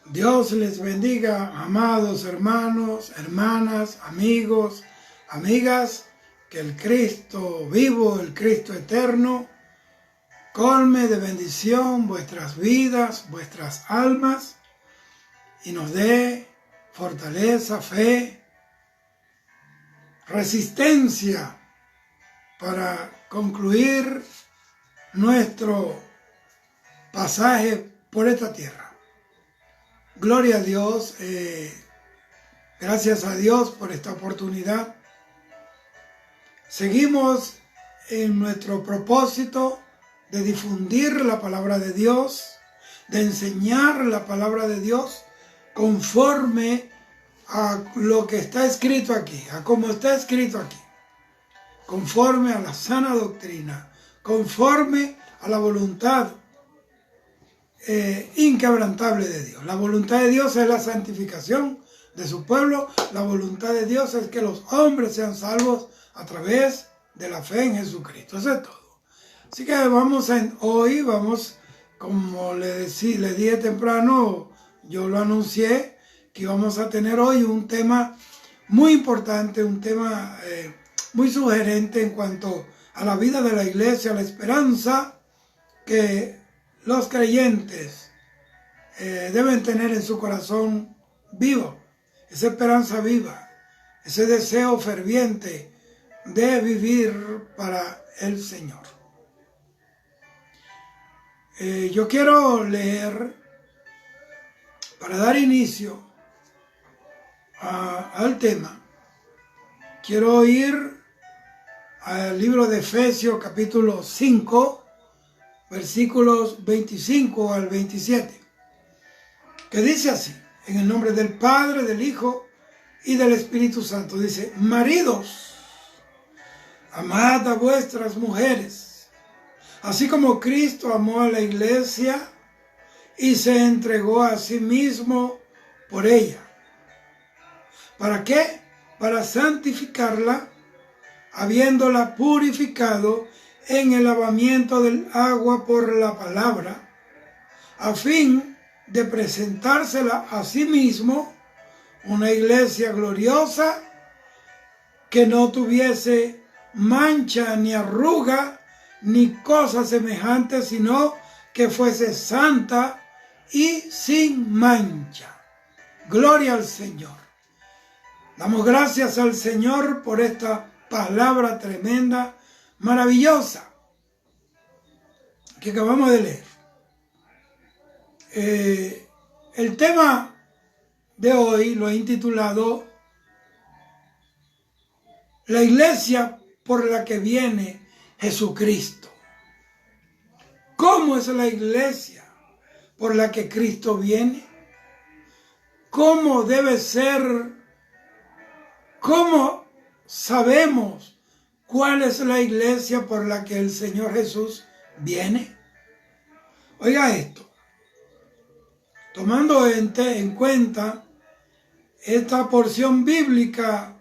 Dios les bendiga, amados hermanos, hermanas, amigos, amigas, que el Cristo vivo, el Cristo eterno, colme de bendición vuestras vidas, vuestras almas, y nos dé fortaleza, fe, resistencia para concluir nuestro pasaje por esta tierra. Gloria a Dios, gracias a Dios por esta oportunidad. Seguimos en nuestro propósito de difundir la palabra de Dios, de enseñar la palabra de Dios conforme a lo que está escrito aquí, a como está escrito aquí, conforme a la sana doctrina, conforme a la voluntad inquebrantable de Dios. La voluntad de Dios es la santificación de su pueblo. La voluntad de Dios es que los hombres sean salvos a través de la fe en Jesucristo. Eso es todo. Así que hoy vamos, como le dije temprano, yo lo anuncié, que vamos a tener hoy un tema muy importante, un tema muy sugerente en cuanto a la vida de la iglesia, la esperanza que los creyentes deben tener en su corazón vivo, esa esperanza viva, ese deseo ferviente de vivir para el Señor. Yo quiero leer, para dar inicio al tema, quiero ir al libro de Efesios capítulo 5, versículos 25 al 27, que dice así: en el nombre del Padre, del Hijo y del Espíritu Santo. Dice: maridos, amad a vuestras mujeres, así como Cristo amó a la iglesia y se entregó a sí mismo por ella. ¿Para qué? Para santificarla, habiéndola purificado en el lavamiento del agua por la palabra, a fin de presentársela a sí mismo una iglesia gloriosa, que no tuviese mancha ni arruga ni cosa semejante, sino que fuese santa y sin mancha. Gloria al Señor. Damos gracias al Señor por esta palabra tremenda, maravillosa, que acabamos de leer. El tema de hoy lo he intitulado La iglesia por la que viene Jesucristo. ¿Cómo es la iglesia por la que Cristo viene? ¿Cómo debe ser? ¿Cómo sabemos cuál es la iglesia por la que el Señor Jesús viene? Oiga esto. Tomando en cuenta esta porción bíblica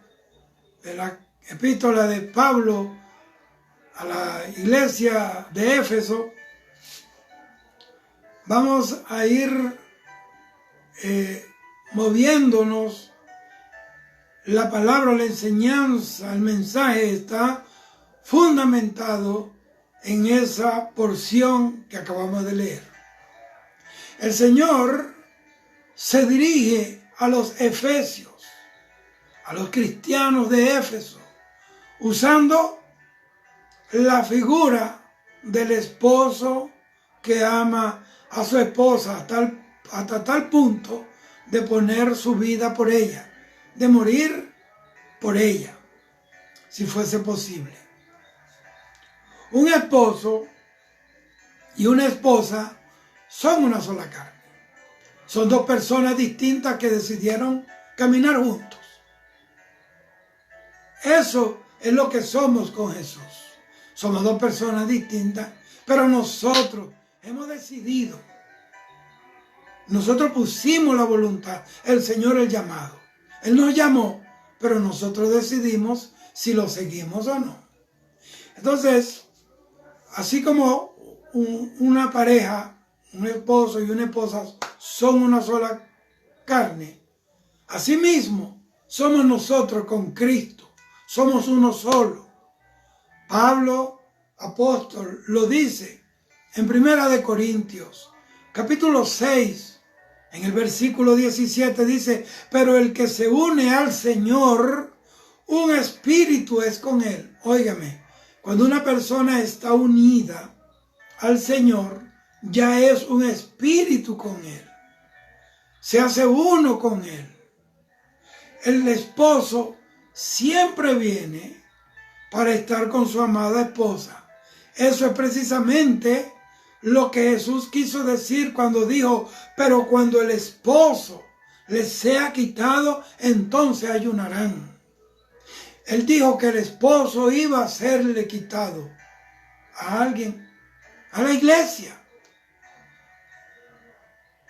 de la epístola de Pablo a la iglesia de Éfeso, vamos a ir moviéndonos. La palabra, la enseñanza, el mensaje está fundamentado en esa porción que acabamos de leer. El Señor se dirige a los efesios, a los cristianos de Éfeso, usando la figura del esposo que ama a su esposa hasta tal punto de poner su vida por ella, de morir por ella, si fuese posible. Un esposo y una esposa son una sola carne. Son dos personas distintas que decidieron caminar juntos. Eso es lo que somos con Jesús. Somos dos personas distintas, pero nosotros hemos decidido. Nosotros pusimos la voluntad, el Señor el llamado. Él nos llamó, pero nosotros decidimos si lo seguimos o no. Entonces, así como una pareja, un esposo y una esposa son una sola carne, asimismo somos nosotros con Cristo, somos uno solo. Pablo, apóstol, lo dice en 1 Corintios, capítulo 6, en el versículo 17 dice, pero el que se une al Señor, un espíritu es con él. Óigame, cuando una persona está unida al Señor, ya es un espíritu con él. Se hace uno con él. El esposo siempre viene para estar con su amada esposa. Eso es precisamente lo que Jesús quiso decir cuando dijo, pero cuando el esposo les sea quitado, entonces ayunarán. Él dijo que el esposo iba a serle quitado a alguien, a la iglesia.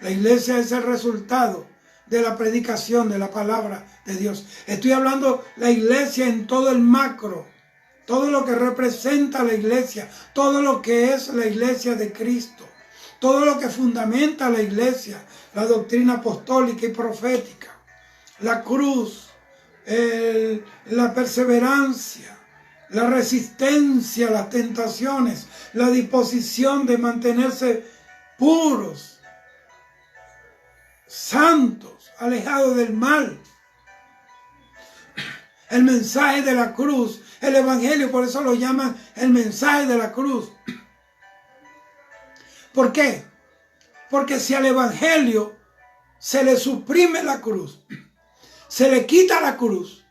La iglesia es el resultado de la predicación de la palabra de Dios. Estoy hablando de la iglesia en todo el macro, todo lo que representa la iglesia, todo lo que es la iglesia de Cristo, todo lo que fundamenta la iglesia, la doctrina apostólica y profética, la cruz, la perseverancia, la resistencia a las tentaciones, la disposición de mantenerse puros, santos, alejados del mal. El mensaje de la cruz, el evangelio, por eso lo llaman el mensaje de la cruz. ¿Por qué? Porque si al evangelio se le suprime la cruz, se le quita la cruz,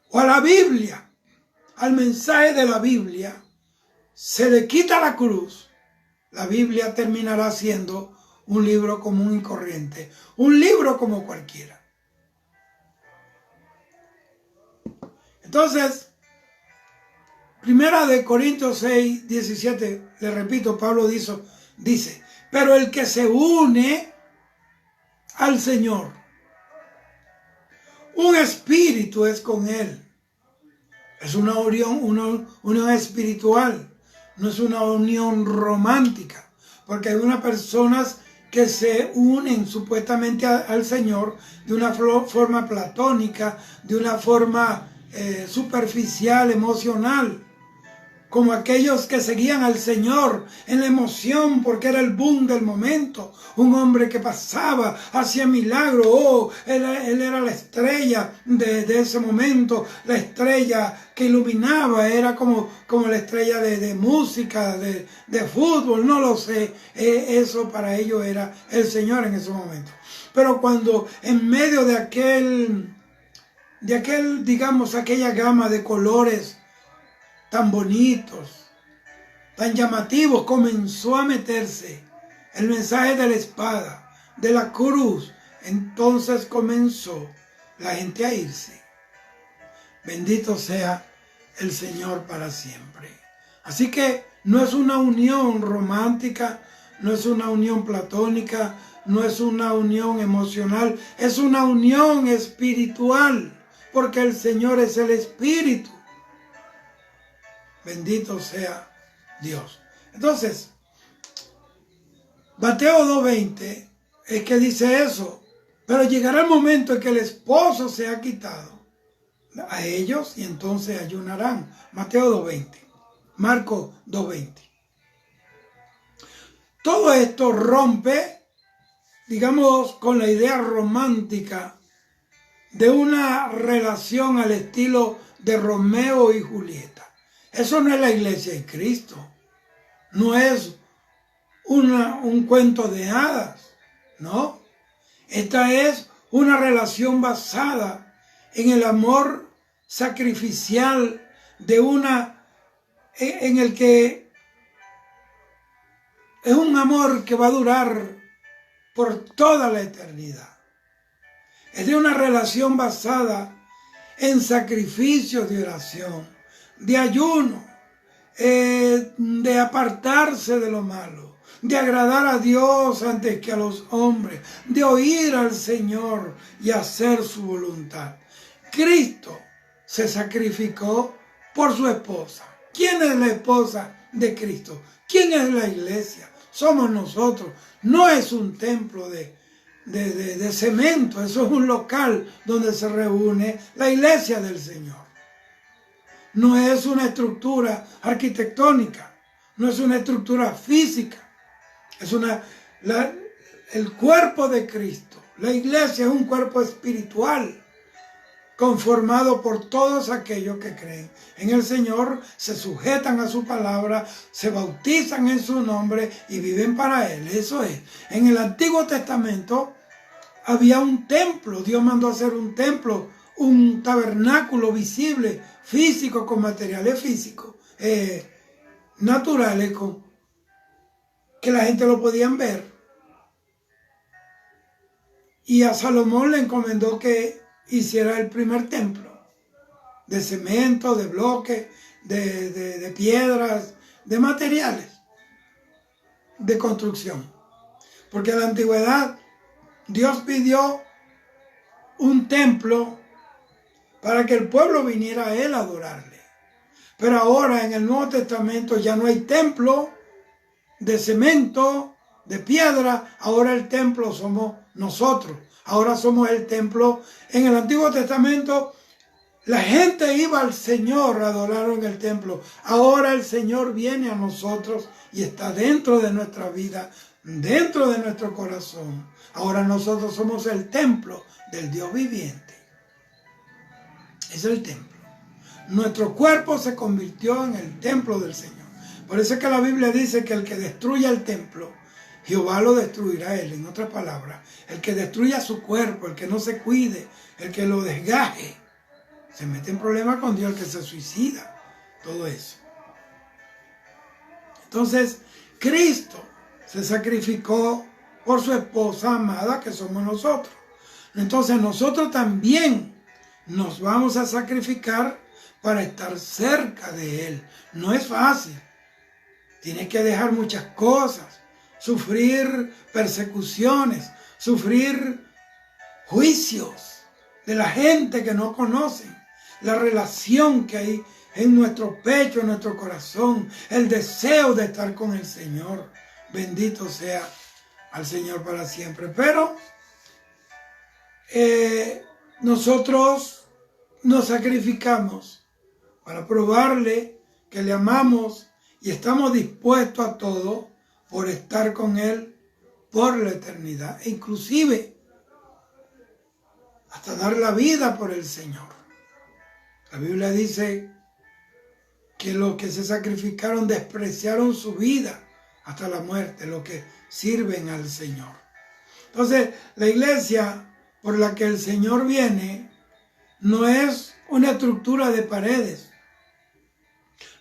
o a la Biblia, al mensaje de la Biblia, se le quita la cruz, la Biblia terminará siendo un libro común y corriente, un libro como cualquiera. Entonces, 1 Corintios 6, 17, le repito, Pablo dice, pero el que se une al Señor, un espíritu es con él. Es una unión espiritual, no es una unión romántica, porque hay unas personas que se unen supuestamente al Señor de una forma platónica, de una forma superficial, emocional, como aquellos que seguían al Señor en la emoción porque era el boom del momento, un hombre que pasaba, hacía milagros, él era la estrella de ese momento, la estrella que iluminaba, era como la estrella de música, de fútbol, no lo sé, eso para ellos era el Señor en ese momento. Pero cuando en medio de aquel, digamos, aquella gama de colores tan bonitos, tan llamativos, comenzó a meterse el mensaje de la espada, de la cruz, entonces comenzó la gente a irse. Bendito sea el Señor para siempre. Así que no es una unión romántica, no es una unión platónica, no es una unión emocional, es una unión espiritual, porque el Señor es el Espíritu. Bendito sea Dios. Entonces, Mateo 2:20 es que dice eso. Pero llegará el momento en que el esposo sea quitado a ellos y entonces ayunarán. Mateo 2:20. Marcos 2:20. Todo esto rompe, digamos, con la idea romántica de una relación al estilo de Romeo y Julieta. Eso no es la iglesia de Cristo. No es un cuento de hadas, ¿no? Esta es una relación basada en el amor sacrificial en el que es un amor que va a durar por toda la eternidad. Es de una relación basada en sacrificios de oración, de ayuno, de apartarse de lo malo, de agradar a Dios antes que a los hombres, de oír al Señor y hacer su voluntad. Cristo se sacrificó por su esposa. ¿Quién es la esposa de Cristo? ¿Quién es la iglesia? Somos nosotros. No es un templo de de cemento. Eso es un local donde se reúne la iglesia del Señor. No es una estructura arquitectónica, no es una estructura física, es el cuerpo de Cristo. La iglesia es un cuerpo espiritual conformado por todos aquellos que creen en el Señor, se sujetan a su palabra, se bautizan en su nombre y viven para Él. Eso es. En el Antiguo Testamento había un templo. Dios mandó hacer un templo, un tabernáculo visible, físico, con materiales físicos, naturales, que la gente lo podían ver. Y a Salomón le encomendó que hiciera el primer templo de cemento, de bloques, de piedras, de materiales de construcción. Porque en la antigüedad Dios pidió un templo para que el pueblo viniera a Él a adorarle. Pero ahora en el Nuevo Testamento ya no hay templo de cemento, de piedra. Ahora el templo somos nosotros. Ahora somos el templo. En el Antiguo Testamento la gente iba al Señor a adorar en el templo. Ahora el Señor viene a nosotros y está dentro de nuestra vida, dentro de nuestro corazón. Ahora nosotros somos el templo del Dios viviente. Es el templo. Nuestro cuerpo se convirtió en el templo del Señor. Por eso es que la Biblia dice que el que destruya el templo, Jehová lo destruirá él. En otras palabras, el que destruya su cuerpo, el que no se cuide, el que lo desgaje, se mete en problemas con Dios, el que se suicida, todo eso. Entonces, Cristo se sacrificó por su esposa amada, que somos nosotros. Entonces, nosotros también nos vamos a sacrificar para estar cerca de Él. No es fácil. Tienes que dejar muchas cosas, sufrir persecuciones, sufrir juicios de la gente que no conocen, la relación que hay en nuestro pecho, en nuestro corazón, el deseo de estar con el Señor. Bendito sea al Señor para siempre. Pero nosotros nos sacrificamos para probarle que le amamos y estamos dispuestos a todo por estar con Él por la eternidad. E inclusive hasta dar la vida por el Señor. La Biblia dice que los que se sacrificaron despreciaron su vida hasta la muerte, los que sirven al Señor. Entonces, la iglesia por la que el Señor viene no es una estructura de paredes,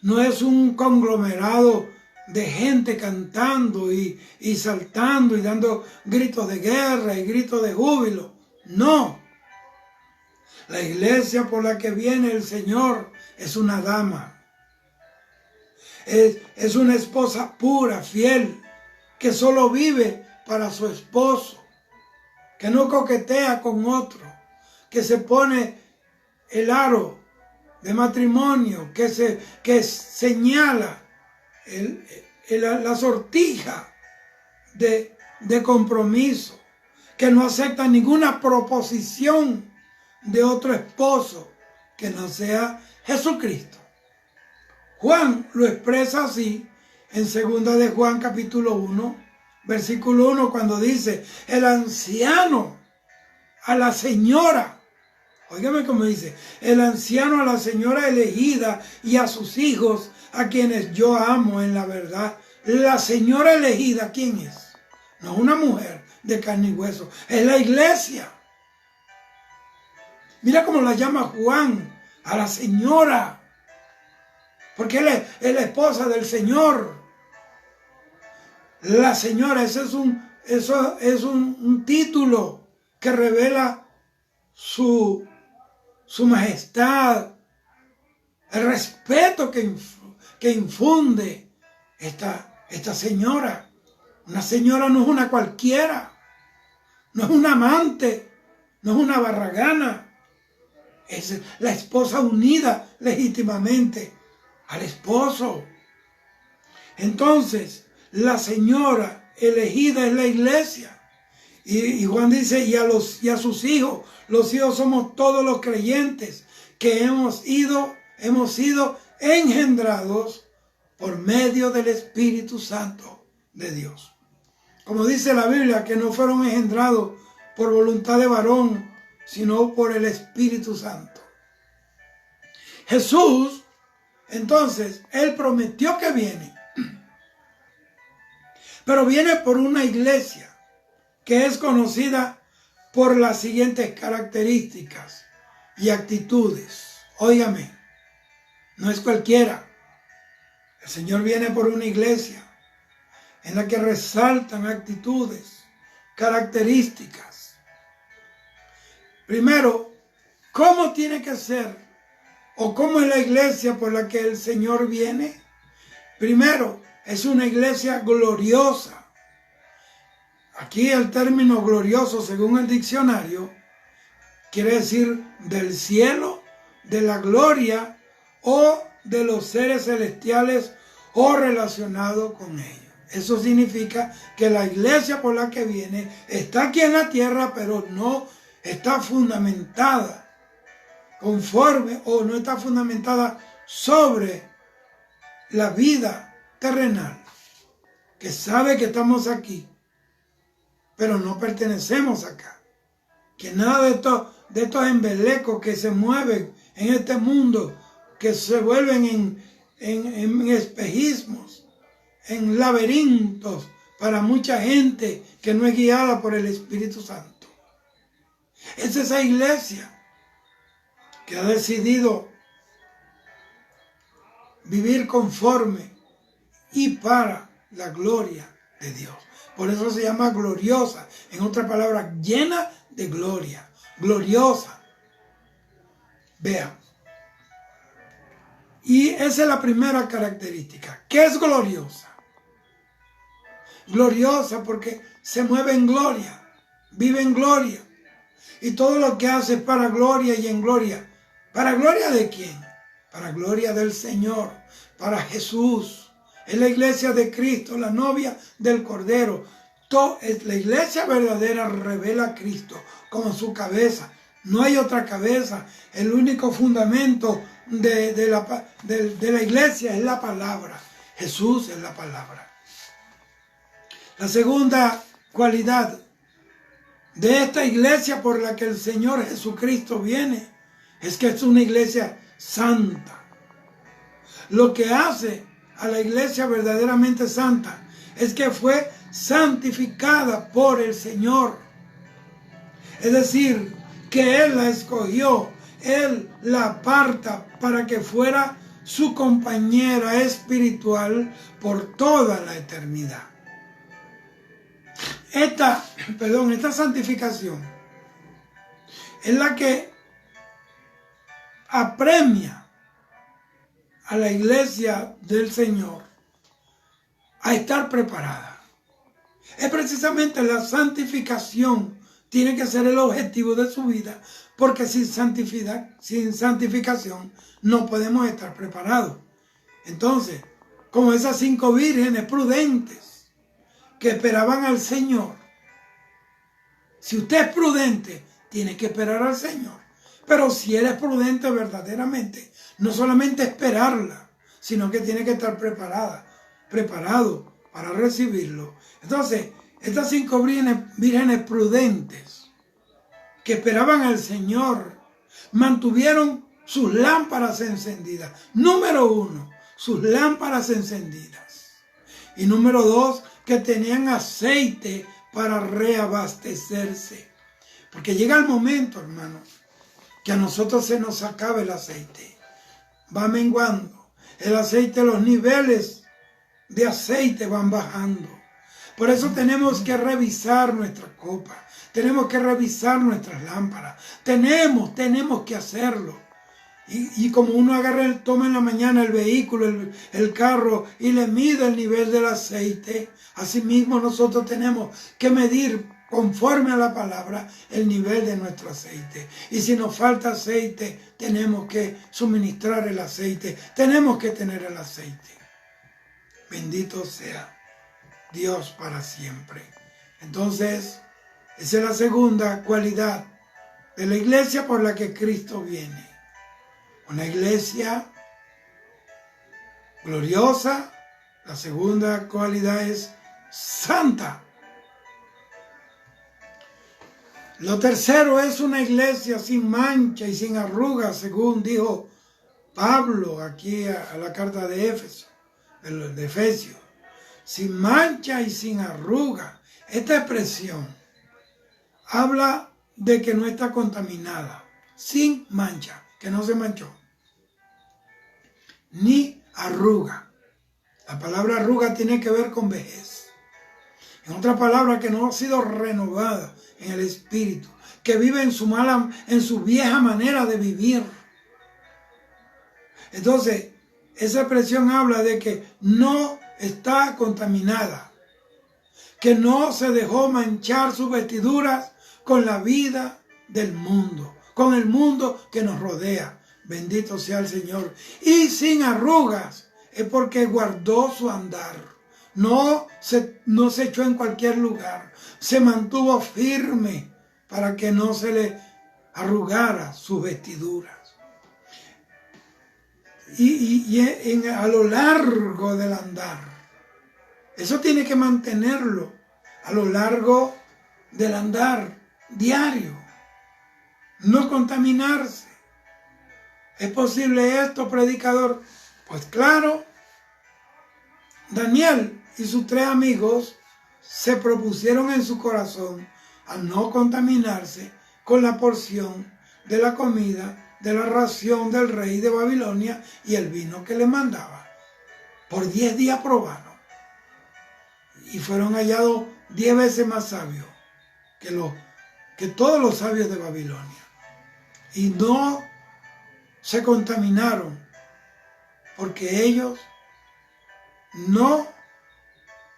no es un conglomerado de gente cantando y saltando y dando gritos de guerra y gritos de júbilo. No. La iglesia por la que viene el Señor es una dama. Es una esposa pura, fiel, que solo vive para su esposo, que no coquetea con otro, que se pone el aro de matrimonio, que señala la sortija de compromiso, que no acepta ninguna proposición de otro esposo que no sea Jesucristo. Juan lo expresa así en 2 de Juan capítulo 1, versículo 1, cuando dice: el anciano a la señora, óigame cómo dice, el anciano a la señora elegida y a sus hijos, a quienes yo amo en la verdad. La señora elegida, ¿quién es? No es una mujer de carne y hueso, es la iglesia. Mira cómo la llama Juan, a la señora, porque él es la esposa del Señor. La señora, eso es un título que revela su majestad, el respeto que infunde esta señora. Una señora no es una cualquiera, no es una amante, no es una barragana. Es la esposa unida legítimamente al esposo. Entonces, la señora elegida es la iglesia. Y Juan dice, y a sus hijos, los hijos somos todos los creyentes que hemos sido engendrados por medio del Espíritu Santo de Dios. Como dice la Biblia, que no fueron engendrados por voluntad de varón, sino por el Espíritu Santo. Jesús, entonces, Él prometió que viene, pero viene por una iglesia que es conocida por las siguientes características y actitudes. Óigame, no es cualquiera. El Señor viene por una iglesia en la que resaltan actitudes, características. Primero, ¿cómo tiene que ser o cómo es la iglesia por la que el Señor viene? Primero, es una iglesia gloriosa. Aquí el término glorioso, según el diccionario, quiere decir del cielo, de la gloria o de los seres celestiales o relacionado con ellos. Eso significa que la iglesia por la que viene está aquí en la tierra, pero no está fundamentada conforme o no está fundamentada sobre la vida terrenal, que sabe que estamos aquí, pero no pertenecemos acá. Que nada de estos embelecos que se mueven en este mundo, que se vuelven en espejismos, en laberintos para mucha gente que no es guiada por el Espíritu Santo. Es esa iglesia que ha decidido vivir conforme y para la gloria de Dios. Por eso se llama gloriosa. En otras palabras, llena de gloria. Gloriosa. Vean. Y esa es la primera característica. ¿Qué es gloriosa? Gloriosa porque se mueve en gloria. Vive en gloria. Y todo lo que hace es para gloria y en gloria. ¿Para gloria de quién? Para gloria del Señor. Para Jesús. Es la iglesia de Cristo, la novia del Cordero. La iglesia verdadera revela a Cristo como su cabeza. No hay otra cabeza. El único fundamento de la iglesia es la palabra. Jesús es la palabra. La segunda cualidad de esta iglesia por la que el Señor Jesucristo viene es que es una iglesia santa. Lo que hace a la iglesia verdaderamente santa es que fue santificada por el Señor. Es decir, que Él la escogió, Él la aparta para que fuera su compañera espiritual por toda la eternidad. Esta santificación es la que apremia a la iglesia del Señor a estar preparada. Es precisamente la santificación tiene que ser el objetivo de su vida, porque sin santificación no podemos estar preparados. Entonces, como esas 5 vírgenes prudentes que esperaban al Señor, si usted es prudente, tiene que esperar al Señor. Pero si él es prudente verdaderamente, no solamente esperarla, sino que tiene que estar preparado para recibirlo. Entonces, estas 5 vírgenes prudentes que esperaban al Señor, mantuvieron sus lámparas encendidas. Número 1, sus lámparas encendidas. Y número 2, que tenían aceite para reabastecerse. Porque llega el momento, hermanos, que a nosotros se nos acaba el aceite. Va menguando. El aceite, los niveles de aceite van bajando. Por eso tenemos que revisar nuestra copa. Tenemos que revisar nuestras lámparas. Tenemos que hacerlo. Y como uno toma en la mañana el vehículo, el carro, y le mide el nivel del aceite, asimismo nosotros tenemos que medir conforme a la palabra el nivel de nuestro aceite. Y si nos falta aceite, tenemos que suministrar el aceite. Tenemos que tener el aceite. Bendito sea Dios para siempre. Entonces, Esa es la segunda cualidad de la iglesia por la que Cristo viene. Una iglesia gloriosa. La segunda cualidad es santa. Lo tercero es una iglesia sin mancha y sin arrugas, según dijo Pablo aquí a la carta de Éfeso, de Efesios. Sin mancha y sin arruga. Esta expresión habla de que no está contaminada, sin mancha, que no se manchó, ni arruga. La palabra arruga tiene que ver con vejez. En otra palabra, que no ha sido renovada en el espíritu, que vive en su vieja manera de vivir. Entonces, esa expresión habla de que no está contaminada, que no se dejó manchar sus vestiduras con la vida del mundo, con el mundo que nos rodea. Bendito sea el Señor. Y sin arrugas, es porque guardó su andar. No se echó en cualquier lugar. Se mantuvo firme para que no se le arrugara sus vestiduras. A lo largo del andar. Eso tiene que mantenerlo a lo largo del andar diario. No contaminarse. ¿Es posible esto, predicador? Pues claro. Daniel y sus 3 amigos se propusieron en su corazón a no contaminarse con la porción de la comida, de la ración del rey de Babilonia y el vino que le mandaba. Por 10 días probaron. Y fueron hallados 10 veces más sabios que todos los sabios de Babilonia. Y no se contaminaron porque ellos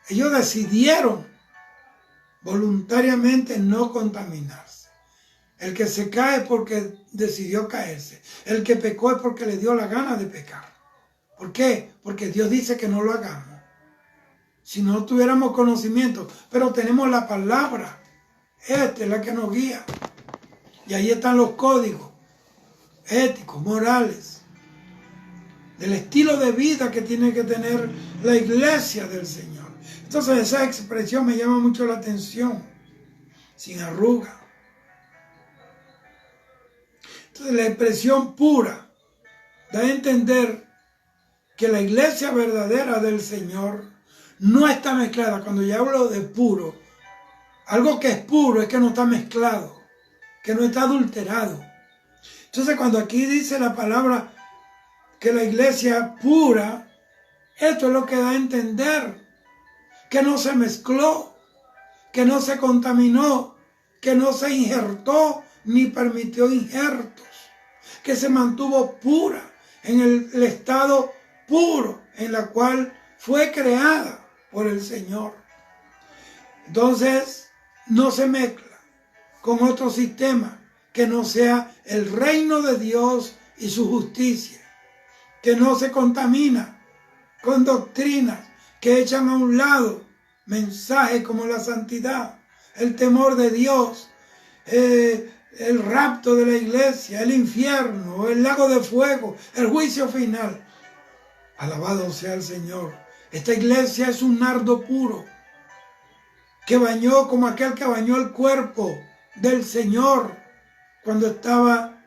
decidieron voluntariamente no contaminarse. El que se cae es porque decidió caerse. El que pecó es porque le dio la gana de pecar. ¿Por qué? Porque Dios dice que no lo hagamos. Si no tuviéramos conocimiento, pero tenemos la palabra. Esta es la que nos guía. Y ahí están los códigos éticos, morales, del estilo de vida que tiene que tener la iglesia del Señor. Entonces esa expresión me llama mucho la atención. Sin arruga. Entonces la expresión pura da a entender que la iglesia verdadera del Señor no está mezclada. Cuando yo hablo de puro, algo que es puro es que no está mezclado, que no está adulterado. Entonces cuando aquí dice la palabra que la iglesia pura, esto es lo que da a entender que no se mezcló, que no se contaminó, que no se injertó ni permitió injertos, que se mantuvo pura en el estado puro en la cual fue creada por el Señor. Entonces no se mezcla con otro sistema que no sea el reino de Dios y su justicia, que no se contamina con doctrinas que echan a un lado mensajes como la santidad, el temor de Dios, el rapto de la iglesia, el infierno, el lago de fuego, el juicio final. Alabado sea el Señor. Esta iglesia es un nardo puro que bañó como aquel que bañó el cuerpo del Señor cuando estaba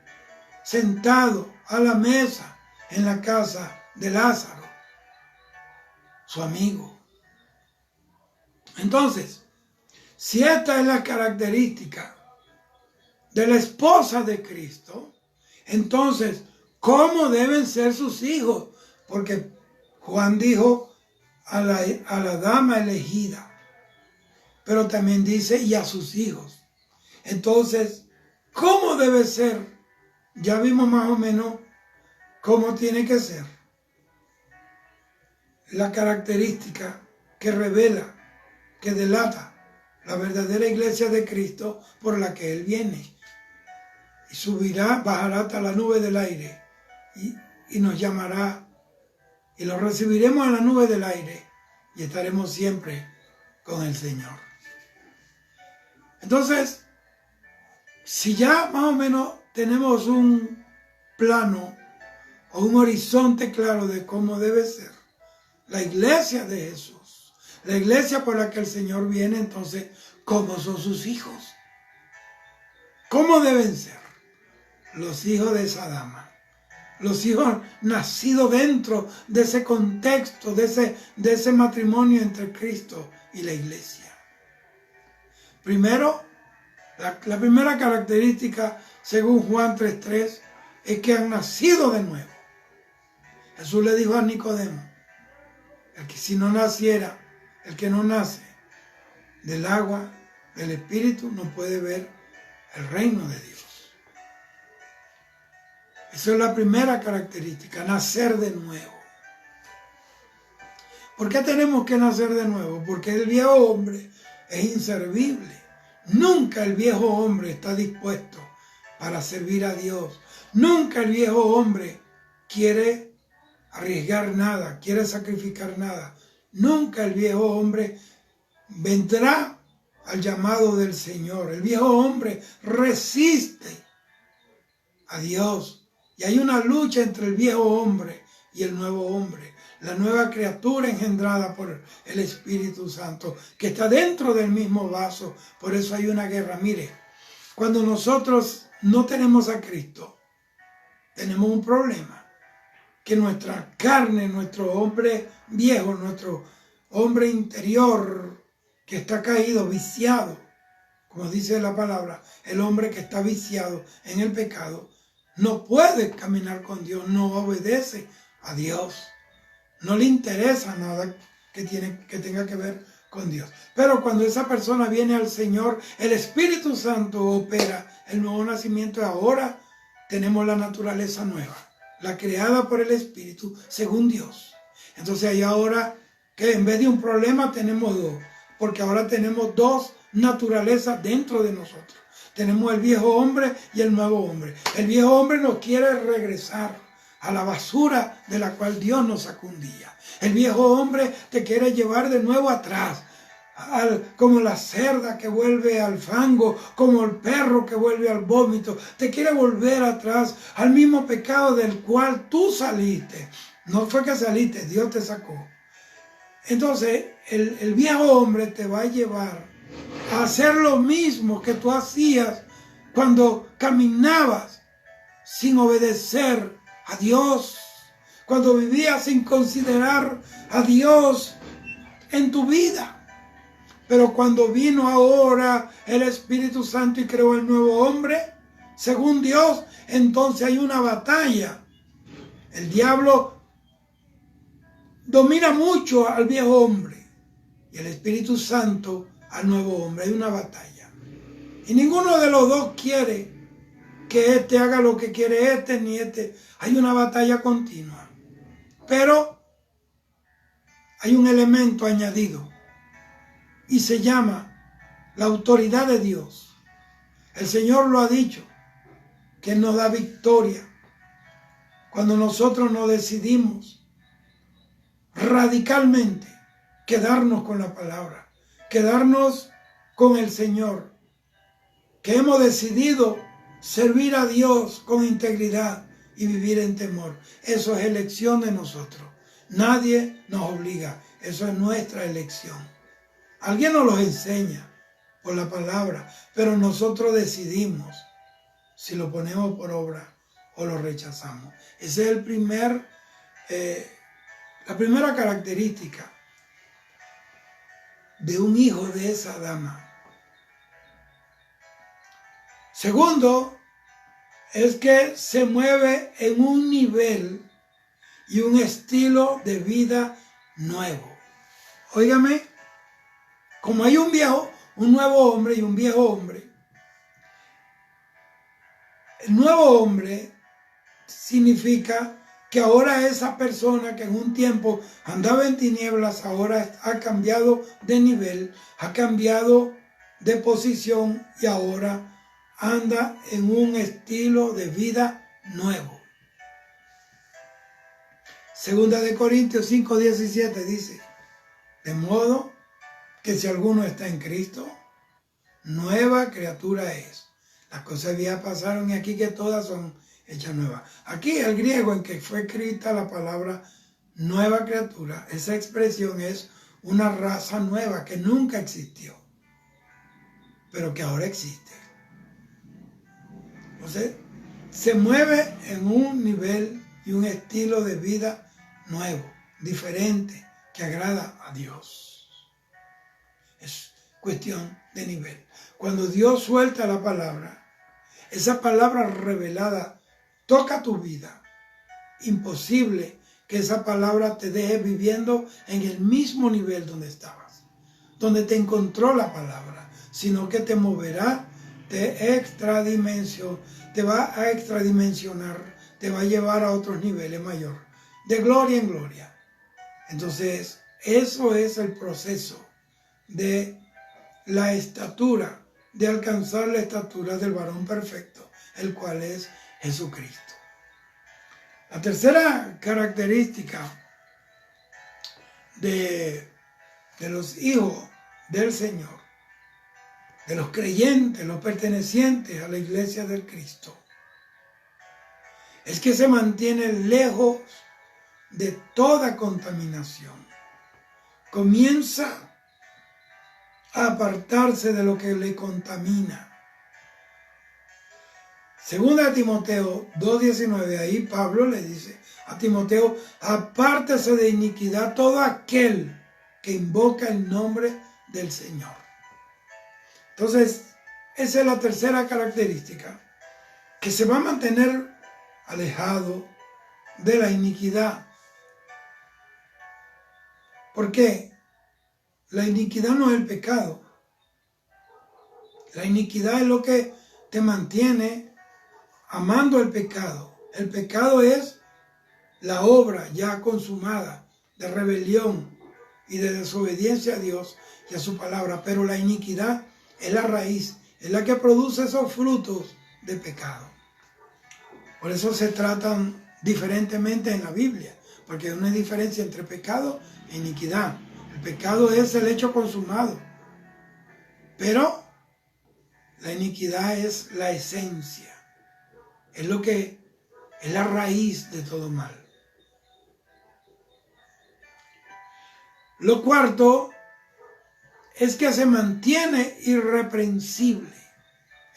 sentado a la mesa en la casa de Lázaro, su amigo. Entonces, si esta es la característica de la esposa de Cristo, entonces, ¿cómo deben ser sus hijos? Porque Juan dijo a la dama elegida, pero también dice y a sus hijos. Entonces, ¿cómo debe ser? Ya vimos más o menos cómo tiene que ser. La característica que revela, que delata la verdadera iglesia de Cristo por la que Él viene. Y subirá, bajará hasta la nube del aire y nos llamará y lo recibiremos en la nube del aire y estaremos siempre con el Señor. Entonces, si ya más o menos tenemos un plano o un horizonte claro de cómo debe ser la iglesia de Jesús, la iglesia por la que el Señor viene, entonces, ¿cómo son sus hijos? ¿Cómo deben ser los hijos de esa dama? Los hijos nacidos dentro de ese contexto, de ese matrimonio entre Cristo y la iglesia. Primero, la primera característica, según Juan 3:3, es que han nacido de nuevo. Jesús le dijo a Nicodemo, el que si no naciera, el que no nace del agua, del Espíritu, no puede ver el reino de Dios. Esa es la primera característica, nacer de nuevo. ¿Por qué tenemos que nacer de nuevo? Porque el viejo hombre es inservible. Nunca el viejo hombre está dispuesto para servir a Dios. Nunca el viejo hombre quiere arriesgar nada, quiere sacrificar nada. Nunca el viejo hombre vendrá al llamado del Señor. El viejo hombre resiste a Dios. Y hay una lucha entre el viejo hombre y el nuevo hombre. La nueva criatura engendrada por el Espíritu Santo, que está dentro del mismo vaso. Por eso hay una guerra. Mire, cuando nosotros no tenemos a Cristo, tenemos un problema. Que nuestra carne, nuestro hombre viejo, nuestro hombre interior, que está caído, viciado, como dice la palabra, el hombre que está viciado en el pecado, no puede caminar con Dios, no obedece a Dios. No le interesa nada que tenga que ver con Dios. Pero cuando esa persona viene al Señor, el Espíritu Santo opera el nuevo nacimiento y ahora tenemos la naturaleza nueva, la creada por el Espíritu según Dios. Entonces hay ahora que en vez de un problema tenemos dos, porque ahora tenemos dos naturalezas dentro de nosotros. Tenemos el viejo hombre y el nuevo hombre. El viejo hombre nos quiere regresar a la basura de la cual Dios nos sacó un día. El viejo hombre te quiere llevar de nuevo atrás, como la cerda que vuelve al fango, como el perro que vuelve al vómito. Te quiere volver atrás al mismo pecado del cual tú saliste. No fue que saliste, Dios te sacó. Entonces, el viejo hombre te va a llevar a hacer lo mismo que tú hacías cuando caminabas sin obedecer a Dios, cuando vivías sin considerar a Dios en tu vida. Pero cuando vino ahora el Espíritu Santo y creó el nuevo hombre, según Dios, entonces hay una batalla. El diablo domina mucho al viejo hombre y el Espíritu Santo al nuevo hombre. Hay una batalla. Y ninguno de los dos quiere que este haga lo que quiere este, ni este. Hay una batalla continua. Pero hay un elemento añadido y se llama la autoridad de Dios. El Señor lo ha dicho, que Él nos da victoria cuando nosotros nos decidimos radicalmente quedarnos con la palabra, quedarnos con el Señor, que hemos decidido servir a Dios con integridad y vivir en temor. Eso es elección de nosotros. Nadie nos obliga. Eso es nuestra elección. Alguien nos lo enseña por la palabra, pero nosotros decidimos si lo ponemos por obra o lo rechazamos. Esa es la primera característica de un hijo de esa dama. Segundo, es que se mueve en un nivel y un estilo de vida nuevo. Óigame, como hay un nuevo hombre y un viejo hombre, el nuevo hombre significa que ahora esa persona que en un tiempo andaba en tinieblas, ahora ha cambiado de nivel, ha cambiado de posición y ahora anda en un estilo de vida nuevo. Segunda de Corintios 5:17 dice, de modo que si alguno está en Cristo, nueva criatura es. Las cosas viejas pasaron y aquí que todas son hechas nuevas. Aquí el griego en que fue escrita la palabra nueva criatura, esa expresión es una raza nueva que nunca existió, pero que ahora existe. Entonces, se mueve en un nivel y un estilo de vida nuevo, diferente, que agrada a Dios. Es cuestión de nivel. Cuando Dios suelta la palabra, esa palabra revelada toca tu vida. Imposible que esa palabra te deje viviendo en el mismo nivel donde estabas, donde te encontró la palabra, sino que te moverá, te va a extradimensionar, te va a llevar a otros niveles mayor, de gloria en gloria. Entonces, eso es el proceso de la estatura, de alcanzar la estatura del varón perfecto, el cual es Jesucristo. La tercera característica de los hijos del Señor, de los creyentes, los pertenecientes a la iglesia del Cristo, es que se mantiene lejos de toda contaminación. Comienza a apartarse de lo que le contamina. Segunda Timoteo 2:19, ahí Pablo le dice a Timoteo: apártese de iniquidad todo aquel que invoca el nombre del Señor. Entonces, esa es la tercera característica, que se va a mantener alejado de la iniquidad. ¿Por qué? La iniquidad no es el pecado. La iniquidad es lo que te mantiene amando el pecado. El pecado es la obra ya consumada de rebelión y de desobediencia a Dios y a su palabra. Pero la iniquidad es la raíz, es la que produce esos frutos de pecado. Por eso se tratan diferentemente en la Biblia, porque hay una diferencia entre pecado e iniquidad. El pecado es el hecho consumado, pero la iniquidad es la esencia, es lo que es la raíz de todo mal. Lo cuarto es que se mantiene irreprensible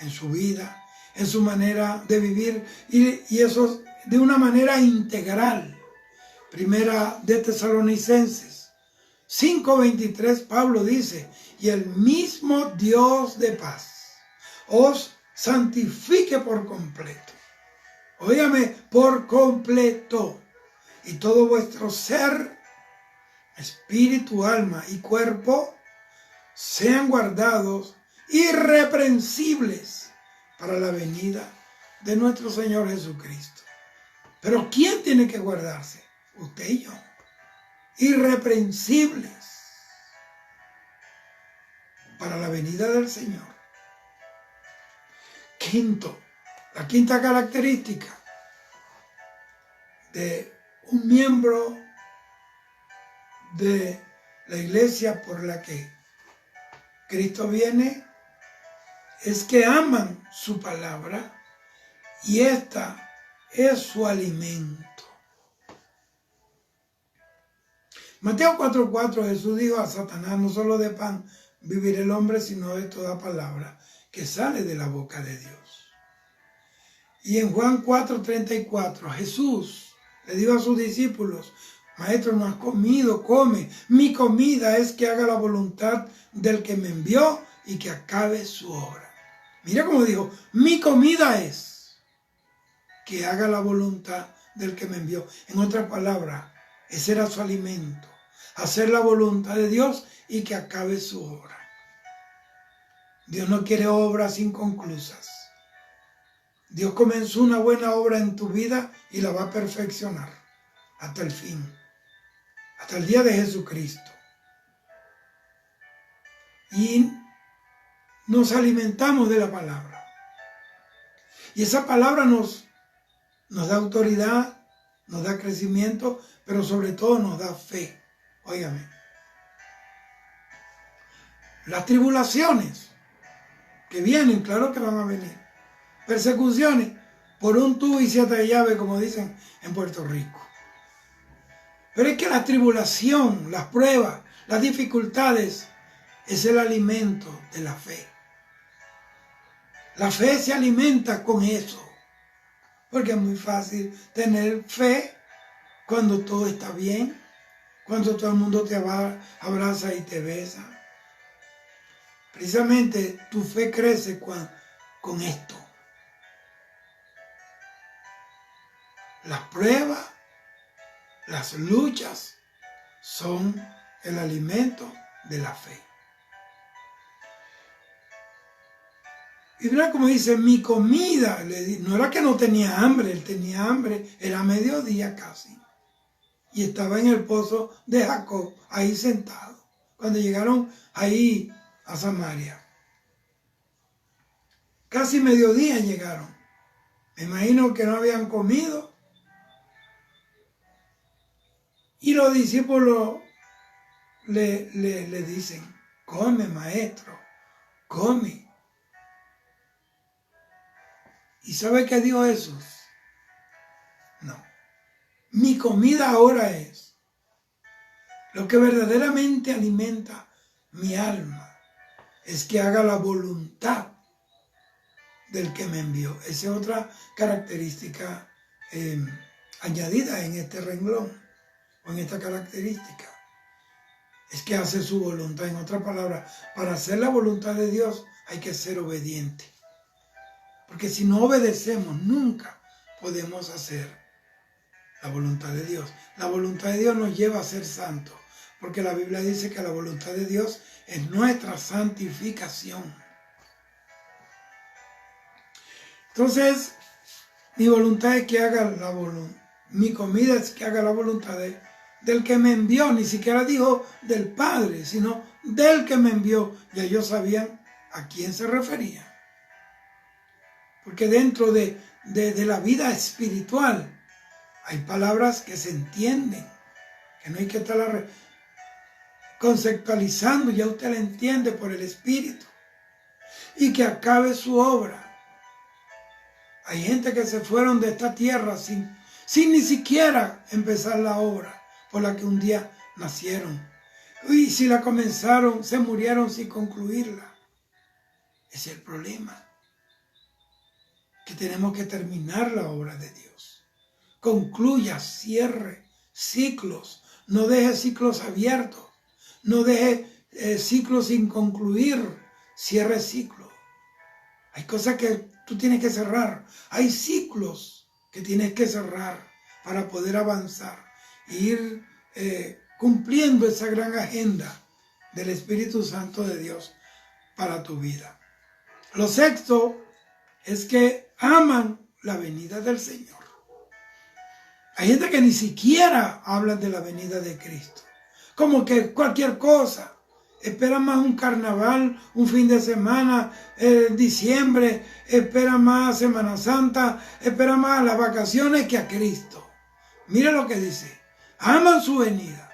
en su vida, en su manera de vivir, y eso de una manera integral. Primera de Tesalonicenses 5:23, Pablo dice: y el mismo Dios de paz os santifique por completo. Óigame, por completo. Y todo vuestro ser, espíritu, alma y cuerpo sean guardados irreprensibles para la venida de nuestro Señor Jesucristo. Pero ¿quién tiene que guardarse? Usted y yo. Irreprensibles para la venida del Señor. Quinto, la quinta característica de un miembro de la iglesia por la que Cristo viene es que aman su palabra y esta es su alimento. Mateo 4:4, Jesús dijo a Satanás: no solo de pan vivirá el hombre, sino de toda palabra que sale de la boca de Dios. Y en Juan 4:34, Jesús le dijo a sus discípulos: Maestro, no has comido, come. Mi comida es que haga la voluntad del que me envió y que acabe su obra. Mira cómo dijo: mi comida es que haga la voluntad del que me envió. En otras palabras, ese era su alimento. Hacer la voluntad de Dios y que acabe su obra. Dios no quiere obras inconclusas. Dios comenzó una buena obra en tu vida y la va a perfeccionar hasta el fin, hasta el día de Jesucristo. Y nos alimentamos de la palabra. Y esa palabra nos da autoridad, nos da crecimiento, pero sobre todo nos da fe. Óigame. Las tribulaciones que vienen, claro que van a venir. Persecuciones por un tubo y 7 llaves, como dicen en Puerto Rico. Pero es que la tribulación, las pruebas, las dificultades es el alimento de la fe. La fe se alimenta con eso. Porque es muy fácil tener fe cuando todo está bien, cuando todo el mundo te abraza y te besa. Precisamente tu fe crece con esto. Las pruebas, las luchas son el alimento de la fe. Y mira como dice, mi comida, no era que no tenía hambre, él tenía hambre, era mediodía casi. Y estaba en el pozo de Jacob, ahí sentado, cuando llegaron ahí a Samaria. Casi mediodía llegaron. Me imagino que no habían comido. Y los discípulos le dicen, come maestro, come. ¿Y sabe qué dijo Jesús? No. Mi comida ahora es lo que verdaderamente alimenta mi alma. Es que haga la voluntad del que me envió. Esa es otra característica añadida en este renglón, o en esta característica. Es que hace su voluntad. En otras palabras, para hacer la voluntad de Dios hay que ser obediente. Porque si no obedecemos, nunca podemos hacer la voluntad de Dios. La voluntad de Dios nos lleva a ser santos, porque la Biblia dice que la voluntad de Dios es nuestra santificación. Entonces, mi voluntad es que haga la voluntad. Mi comida es que haga la voluntad del que me envió. Ni siquiera dijo del Padre, sino del que me envió. Ya ellos sabían a quién se refería. Porque dentro de la vida espiritual hay palabras que se entienden, que no hay que estar conceptualizando, ya usted la entiende por el Espíritu. Y que acabe su obra. Hay gente que se fueron de esta tierra sin ni siquiera empezar la obra por la que un día nacieron. Y si la comenzaron, se murieron sin concluirla. Ese es el problema. Que tenemos que terminar la obra de Dios. Concluya, cierre ciclos. No deje ciclos abiertos. No deje ciclos sin concluir. Cierre ciclos. Hay cosas que tú tienes que cerrar. Hay ciclos que tienes que cerrar para poder avanzar e ir cumpliendo esa gran agenda del Espíritu Santo de Dios para tu vida. Lo sexto es que aman la venida del Señor. Hay gente que ni siquiera habla de la venida de Cristo. Como que cualquier cosa. Espera más un carnaval, un fin de semana, diciembre, espera más Semana Santa, espera más las vacaciones que a Cristo. Mira lo que dice. Aman su venida.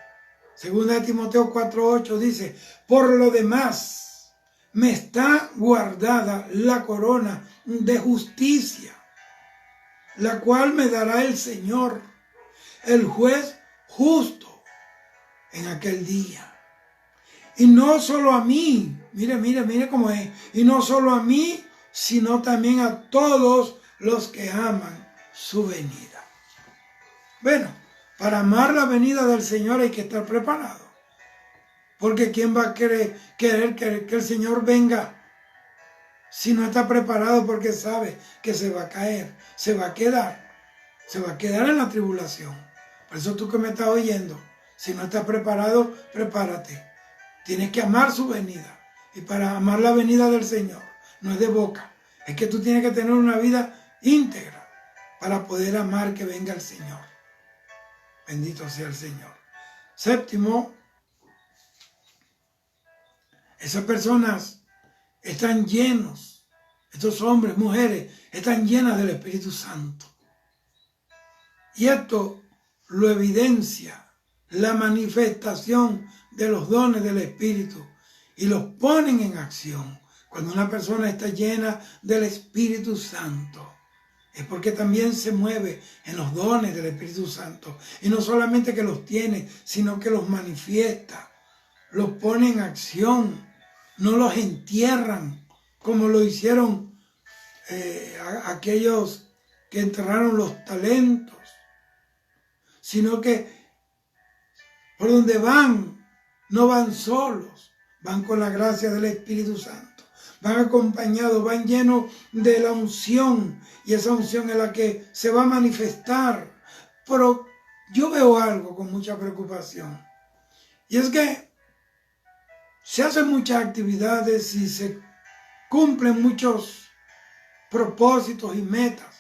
Segunda de Timoteo 4:8 dice, por lo demás, me está guardada la corona de justicia, la cual me dará el Señor, el juez justo, en aquel día. Y no solo a mí, mire cómo es, y no solo a mí, sino también a todos los que aman su venida. Bueno, para amar la venida del Señor hay que estar preparado. Porque ¿quién va a querer que el Señor venga si no está preparado? Porque sabe que se va a caer, se va a quedar en la tribulación. Por eso tú que me estás oyendo, si no estás preparado, prepárate. Tienes que amar su venida. Y para amar la venida del Señor, no es de boca. Es que tú tienes que tener una vida íntegra para poder amar que venga el Señor. Bendito sea el Señor. Séptimo, esas personas están llenos, estos hombres, mujeres, están llenas del Espíritu Santo. Y esto lo evidencia la manifestación de los dones del Espíritu y los ponen en acción Cuando una persona está llena del Espíritu Santo, es porque también se mueve en los dones del Espíritu Santo. Y no solamente que los tiene, sino que los manifiesta, los pone en acción, no los entierran, como lo hicieron aquellos que enterraron los talentos, sino que por donde van, no van solos, van con la gracia del Espíritu Santo, van acompañados, van llenos de la unción, y esa unción es la que se va a manifestar. Pero yo veo algo con mucha preocupación, y es que se hacen muchas actividades y se cumplen muchos propósitos y metas,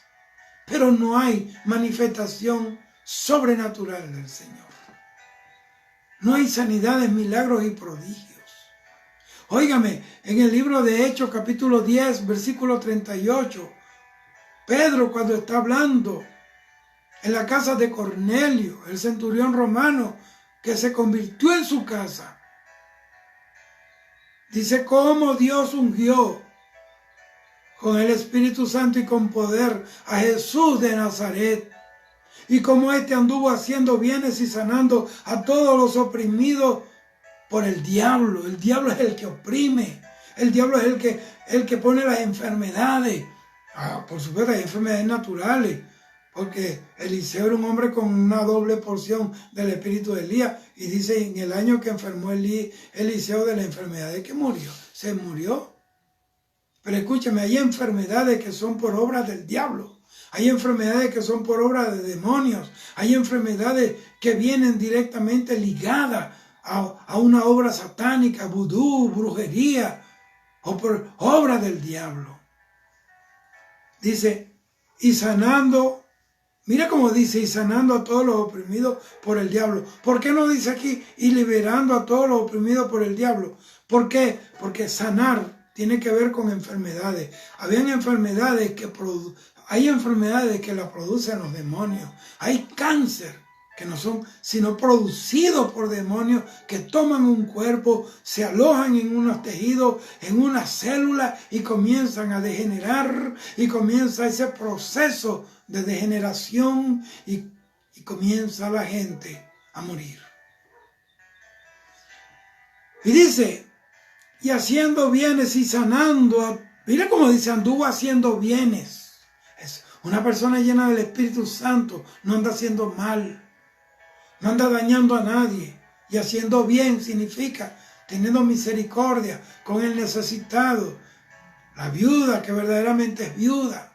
pero no hay manifestación sobrenatural del Señor. No hay sanidades, milagros y prodigios. Óigame, en el libro de Hechos, capítulo 10, versículo 38, Pedro, cuando está hablando en la casa de Cornelio, el centurión romano, que se convirtió en su casa, dice cómo Dios ungió con el Espíritu Santo y con poder a Jesús de Nazaret, y cómo éste anduvo haciendo bienes y sanando a todos los oprimidos por el diablo. El diablo es el que oprime, el diablo es el que pone las enfermedades. Por supuesto, hay enfermedades naturales, porque Eliseo era un hombre con una doble porción del espíritu de Elías, y dice en el año que enfermó Eliseo de la enfermedad de que murió, se murió. Pero escúchame, hay enfermedades que son por obra del diablo, hay enfermedades que son por obra de demonios, hay enfermedades que vienen directamente ligadas a una obra satánica, vudú, brujería, o por obra del diablo. Dice, y sanando, mira cómo dice, y sanando a todos los oprimidos por el diablo. ¿Por qué no dice aquí, y liberando a todos los oprimidos por el diablo? ¿Por qué? Porque sanar tiene que ver con enfermedades. Hay enfermedades que las producen los demonios. Hay cáncer que no son sino producidos por demonios, que toman un cuerpo, se alojan en unos tejidos, en una célula, y comienzan a degenerar, y comienza ese proceso de degeneración, y comienza la gente a morir. Y dice, y haciendo bienes y sanando, mira cómo dice, anduvo haciendo bienes. Es una persona llena del Espíritu Santo, no anda haciendo mal, no anda dañando a nadie. Y haciendo bien significa teniendo misericordia con el necesitado, la viuda que verdaderamente es viuda,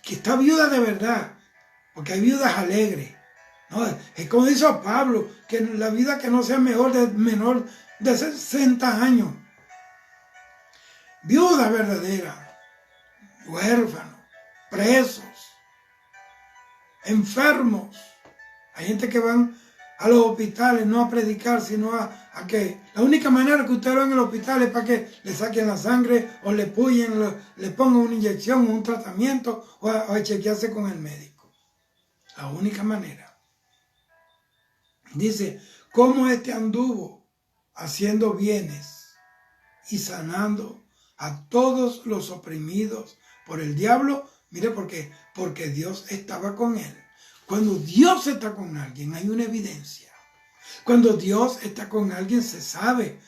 que está viuda de verdad, porque hay viudas alegres, ¿no? Es como dice Pablo, que la vida que no sea menor de 60 años. Viuda verdadera, huérfanos, presos, enfermos. Hay gente que van a los hospitales no a predicar, sino a que la única manera que usted va en el hospital es para que le saquen la sangre o le puyen, le pongan una inyección, un tratamiento, o a chequearse con el médico. La única manera. Dice, cómo este anduvo haciendo bienes y sanando a todos los oprimidos por el diablo. Mire, porque Dios estaba con él. Cuando Dios está con alguien hay una evidencia. Cuando Dios está con alguien se sabe,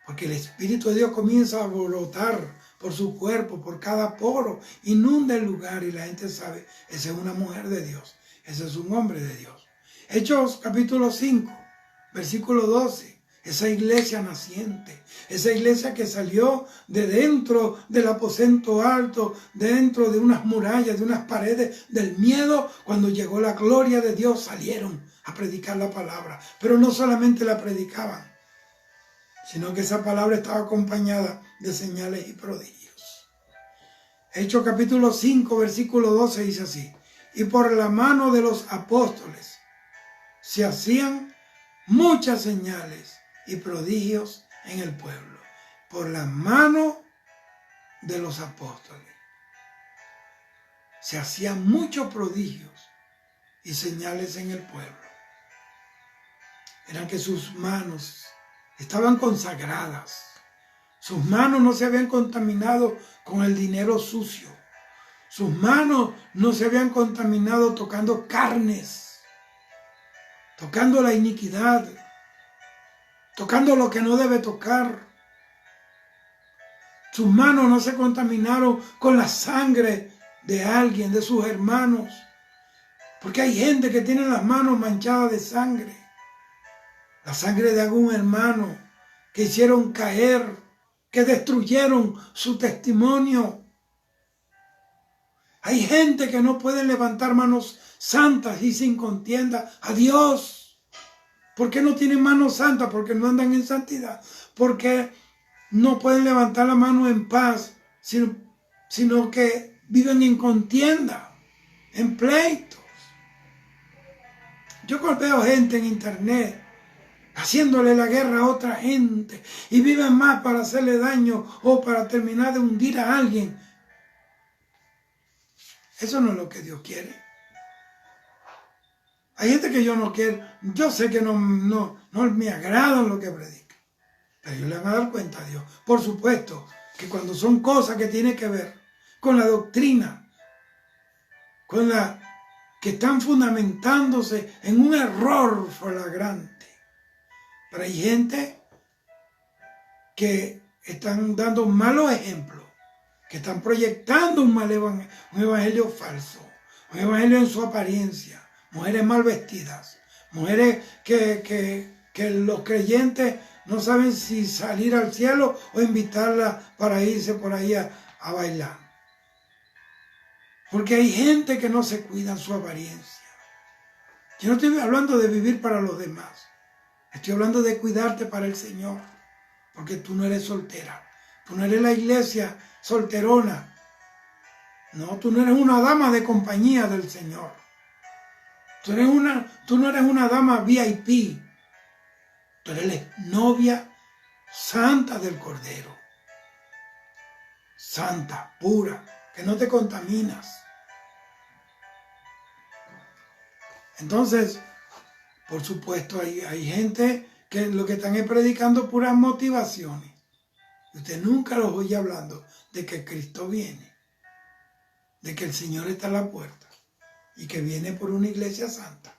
porque el Espíritu de Dios comienza a brotar por su cuerpo, por cada poro, inunda el lugar y la gente sabe, esa es una mujer de Dios, ese es un hombre de Dios. Hechos capítulo 5, versículo 12. Esa iglesia naciente, esa iglesia que salió de dentro del aposento alto, dentro de unas murallas, de unas paredes del miedo, cuando llegó la gloria de Dios, salieron a predicar la palabra. Pero no solamente la predicaban, sino que esa palabra estaba acompañada de señales y prodigios. Hechos capítulo 5, versículo 12 dice así, y por la mano de los apóstoles se hacían muchas señales y prodigios en el pueblo. Por la mano de los apóstoles se hacían muchos prodigios y señales en el pueblo. Eran que sus manos estaban consagradas, Sus manos no se habían contaminado con el dinero sucio. Sus manos no se habían contaminado tocando carnes, tocando la iniquidad, tocando lo que no debe tocar. Sus manos no se contaminaron con la sangre de alguien, de sus hermanos. Porque hay gente que tiene las manos manchadas de sangre. La sangre de algún hermano que hicieron caer, que destruyeron su testimonio. Hay gente que no puede levantar manos santas y sin contienda a Dios. ¿Por qué no tienen manos santas? Porque no andan en santidad. Porque no pueden levantar la mano en paz, sino que viven en contienda, en pleitos. Yo veo gente en internet haciéndole la guerra a otra gente y viven más para hacerle daño o para terminar de hundir a alguien. Eso no es lo que Dios quiere. Hay gente que yo no quiero, yo sé que no me agrada lo que predica, pero ellos le van a dar cuenta a Dios. Por supuesto que cuando son cosas que tienen que ver con la doctrina, con la que están fundamentándose en un error flagrante. Pero hay gente que están dando malos ejemplos, que están proyectando un evangelio falso, un evangelio en su apariencia, mujeres mal vestidas, mujeres que los creyentes no saben si salir al cielo o invitarla para irse por ahí a bailar. Porque hay gente que no se cuida en su apariencia. Yo no estoy hablando de vivir para los demás. Estoy hablando de cuidarte para el Señor. Porque tú no eres soltera. Tú no eres la iglesia solterona. No, tú no eres una dama de compañía del Señor. Tú no eres una dama VIP. Tú eres la novia santa del Cordero. Santa, pura, que no te contaminas. Entonces, por supuesto, hay gente que lo que están es predicando puras motivaciones. Y usted nunca los oye hablando de que Cristo viene, de que el Señor está a la puerta y que viene por una iglesia santa.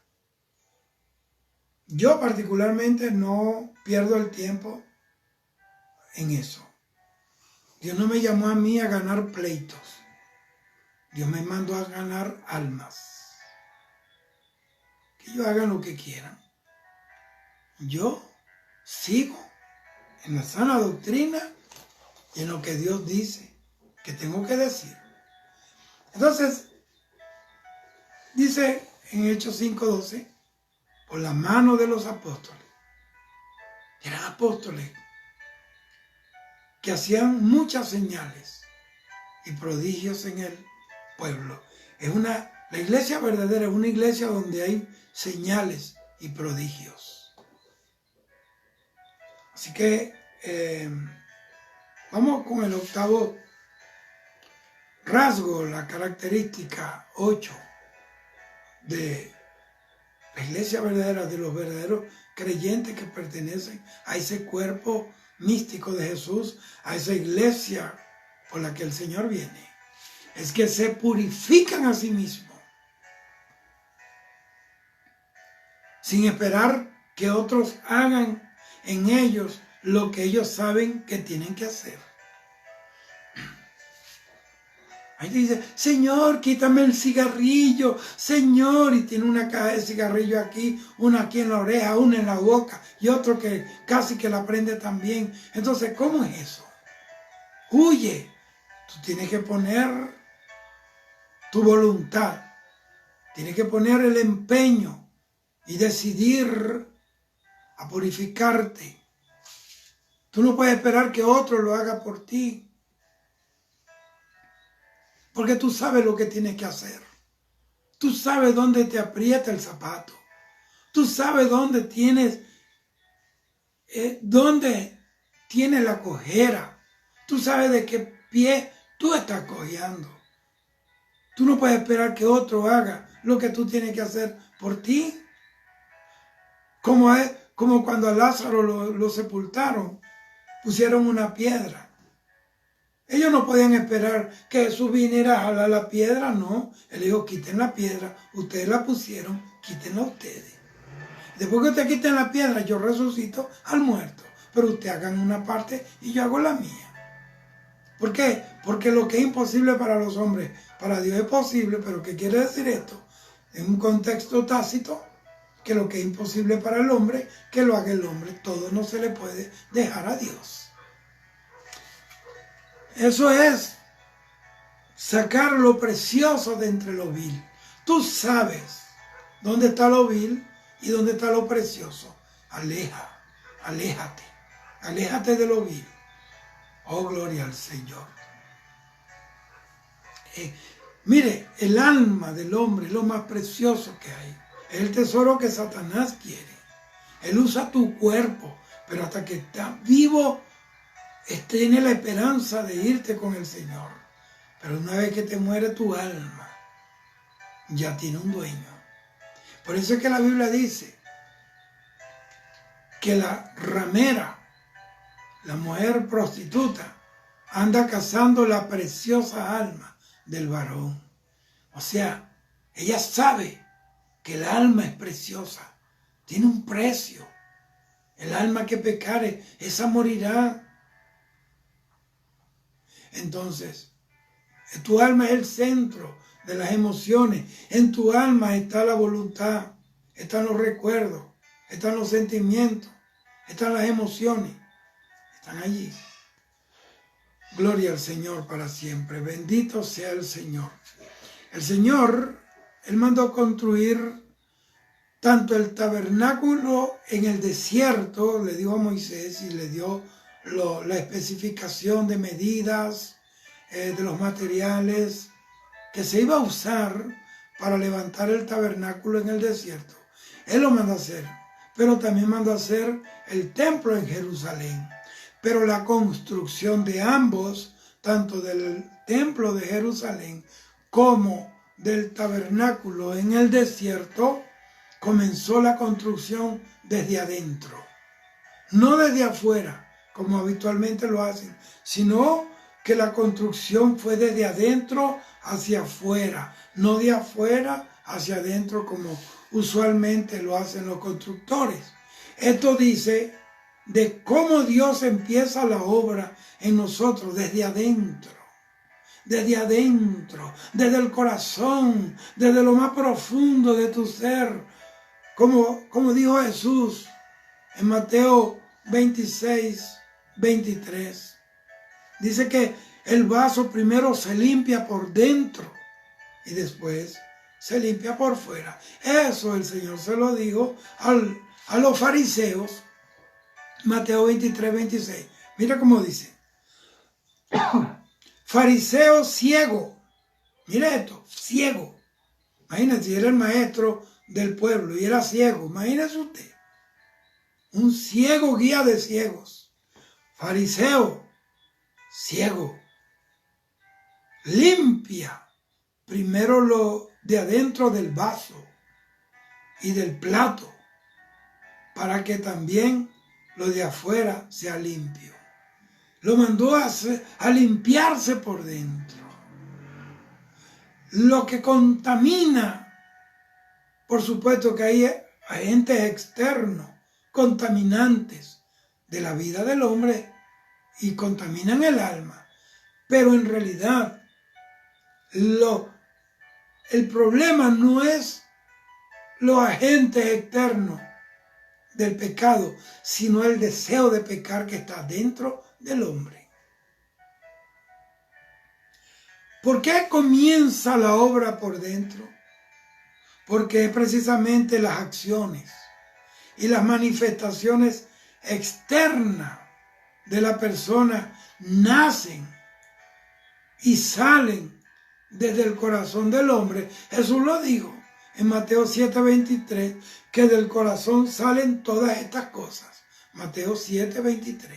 Yo particularmente no pierdo el tiempo en eso. Dios no me llamó a mí a ganar pleitos. Dios me mandó a ganar almas. Que ellos hagan lo que quieran. Yo sigo en la sana doctrina y en lo que Dios dice que tengo que decir. Entonces, dice en Hechos 5:12, por la mano de los apóstoles. Eran apóstoles que hacían muchas señales y prodigios en el pueblo. La iglesia verdadera es una iglesia donde hay señales y prodigios. Así que vamos con el octavo rasgo, la característica 8 de la iglesia verdadera, de los verdaderos creyentes que pertenecen a ese cuerpo místico de Jesús, a esa iglesia por la que el Señor viene. Es que se purifican a sí mismos, sin esperar que otros hagan en ellos lo que ellos saben que tienen que hacer. Ahí dice, Señor, quítame el cigarrillo, Señor, y tiene una caja de cigarrillo aquí, una aquí en la oreja, una en la boca, y otro que casi que la prende también. Entonces, ¿cómo es eso? Huye. Tú tienes que poner tu voluntad, tienes que poner el empeño y decidir a purificarte. Tú no puedes esperar que otro lo haga por ti, porque tú sabes lo que tienes que hacer. Tú sabes dónde te aprieta el zapato. Tú sabes dónde tienes la cojera. Tú sabes de qué pie tú estás cojeando. Tú no puedes esperar que otro haga lo que tú tienes que hacer por ti. Como cuando a Lázaro lo sepultaron. pusieron una piedra. Ellos no podían esperar que Jesús viniera a jalar la piedra, no. Él dijo, quiten la piedra, ustedes la pusieron, quítenla ustedes. Después que ustedes quiten la piedra, yo resucito al muerto. Pero ustedes hagan una parte y yo hago la mía. ¿Por qué? Porque lo que es imposible para los hombres, para Dios es posible. Pero ¿qué quiere decir esto? En un contexto tácito, que lo que es imposible para el hombre, que lo haga el hombre. Todo no se le puede dejar a Dios. Eso es sacar lo precioso de entre lo vil. Tú sabes dónde está lo vil y dónde está lo precioso. Aléjate de lo vil. Oh, gloria al Señor. Mire, el alma del hombre es lo más precioso que hay. Es el tesoro que Satanás quiere. Él usa tu cuerpo, pero hasta que estás vivo, tiene la esperanza de irte con el Señor. Pero una vez que te muere tu alma, ya tiene un dueño. Por eso es que la Biblia dice que la ramera, la mujer prostituta, anda cazando la preciosa alma del varón. O sea, ella sabe que el alma es preciosa, tiene un precio. El alma que pecare, esa morirá. Entonces, tu alma es el centro de las emociones. En tu alma está la voluntad, están los recuerdos, están los sentimientos, están las emociones. Están allí. Gloria al Señor para siempre. Bendito sea el Señor. El Señor, Él mandó construir tanto el tabernáculo en el desierto, le dijo a Moisés y le dio la especificación de medidas, de los materiales que se iba a usar para levantar el tabernáculo en el desierto. Él lo mandó a hacer, pero también mandó a hacer el templo en Jerusalén. Pero la construcción de ambos, tanto del templo de Jerusalén como del tabernáculo en el desierto, comenzó la construcción desde adentro. No desde afuera, como habitualmente lo hacen, sino que la construcción fue desde adentro hacia afuera, no de afuera hacia adentro como usualmente lo hacen los constructores. Esto dice de cómo Dios empieza la obra en nosotros desde adentro, desde el corazón, desde lo más profundo de tu ser, como dijo Jesús en Mateo 26, 23. Dice que el vaso primero se limpia por dentro y después se limpia por fuera. Eso el Señor se lo dijo a los fariseos. Mateo 23, 26. Mira cómo dice. Fariseo ciego. Mira esto, ciego. Imagínense, si era el maestro del pueblo y era ciego. Imagínese usted. Un ciego guía de ciegos. Fariseo, ciego. Limpia primero lo de adentro del vaso y del plato, para que también lo de afuera sea limpio. Lo mandó a limpiarse por dentro. Lo que contamina, por supuesto que hay agentes externos, contaminantes de la vida del hombre y contaminan el alma. Pero en realidad, el problema no es los agentes externos del pecado, sino el deseo de pecar que está dentro del hombre. ¿Por qué comienza la obra por dentro? Porque es precisamente las acciones y las manifestaciones externas de la persona nacen y salen desde el corazón del hombre. Jesús lo dijo en Mateo 7:23, que del corazón salen todas estas cosas. Mateo 7:23,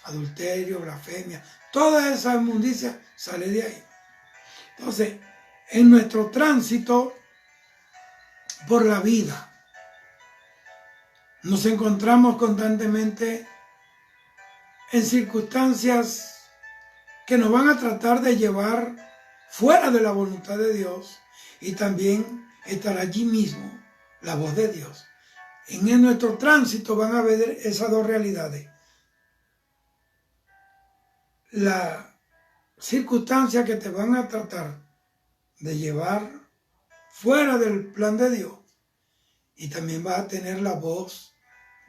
adulterio, blasfemia, toda esa inmundicia sale de ahí. Entonces, en nuestro tránsito por la vida, nos encontramos constantemente en circunstancias que nos van a tratar de llevar fuera de la voluntad de Dios, y también estará allí mismo la voz de Dios. En nuestro tránsito van a ver esas dos realidades. La circunstancia que te van a tratar de llevar fuera del plan de Dios, y también vas a tener la voz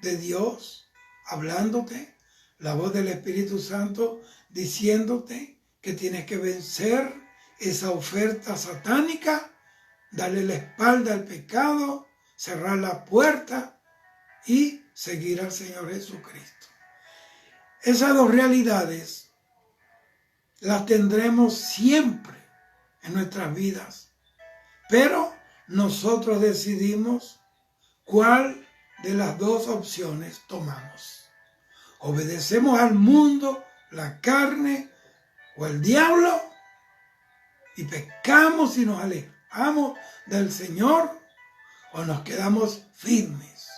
de Dios hablándote, la voz del Espíritu Santo diciéndote que tienes que vencer esa oferta satánica, darle la espalda al pecado, cerrar la puerta y seguir al Señor Jesucristo. Esas dos realidades las tendremos siempre en nuestras vidas, pero nosotros decidimos cuál de las dos opciones tomamos. Obedecemos al mundo, la carne o al diablo y pecamos y nos alejamos del Señor, o nos quedamos firmes,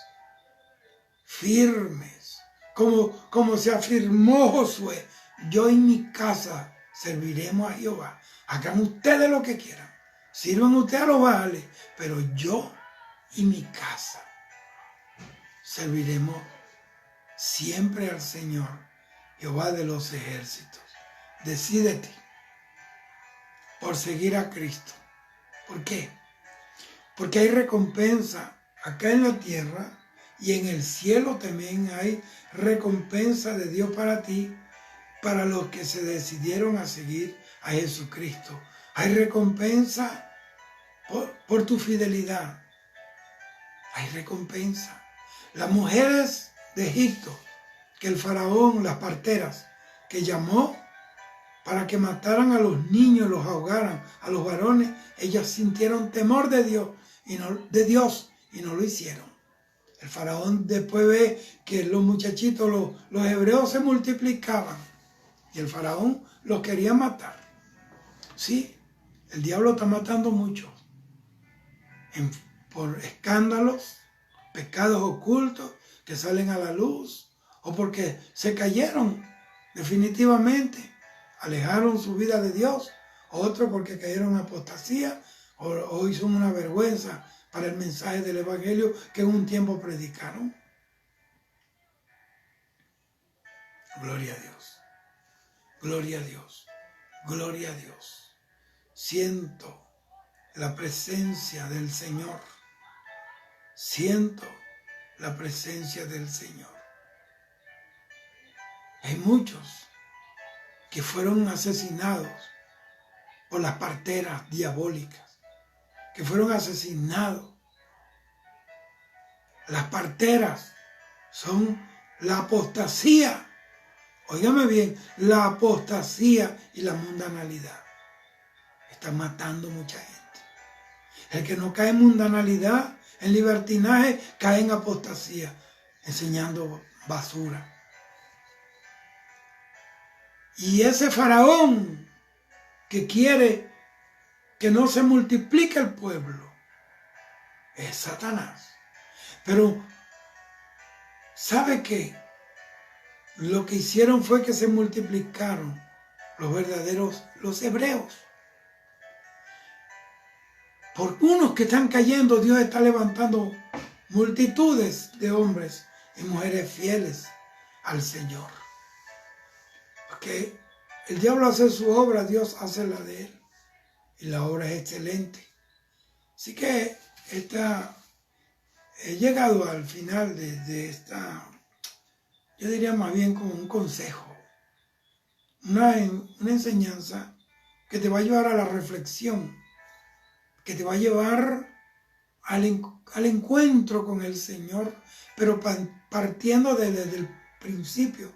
como se afirmó Josué: yo y mi casa serviremos a Jehová. Hagan ustedes lo que quieran, sirvan ustedes a los Baales, pero yo y mi casa serviremos siempre al Señor, Jehová de los ejércitos. Decídete por seguir a Cristo. ¿Por qué? Porque hay recompensa acá en la tierra, y en el cielo también hay recompensa de Dios para ti, para los que se decidieron a seguir a Jesucristo. Hay recompensa por tu fidelidad. Hay recompensa. Las mujeres de Egipto, que el faraón, las parteras, que llamó para que mataran a los niños, los ahogaran, a los varones, ellas sintieron temor de Dios y no lo hicieron. El faraón después ve que los muchachitos, los hebreos se multiplicaban, y el faraón los quería matar. Sí, el diablo está matando muchos por escándalos, pecados ocultos que salen a la luz, o porque se cayeron definitivamente, alejaron su vida de Dios, otros porque cayeron en apostasía o hizo una vergüenza para el mensaje del evangelio que en un tiempo predicaron. Gloria a Dios, gloria a Dios, gloria a Dios. Siento la presencia del Señor, siento la presencia del Señor. Hay muchos que fueron asesinados por las parteras diabólicas, que fueron asesinados. Las parteras son la apostasía. Óigame bien, la apostasía y la mundanalidad están matando mucha gente. El que no cae en mundanalidad, en libertinaje, cae en apostasía, enseñando basura. Y ese faraón que quiere que no se multiplique el pueblo es Satanás. Pero ¿sabe qué? Lo que hicieron fue que se multiplicaron los hebreos. Por unos que están cayendo, Dios está levantando multitudes de hombres y mujeres fieles al Señor. Porque el diablo hace su obra, Dios hace la de él. Y la obra es excelente. Así que he llegado al final de esta, yo diría más bien como un consejo, una enseñanza que te va a llevar a la reflexión, que te va a llevar al encuentro con el Señor, pero partiendo desde el principio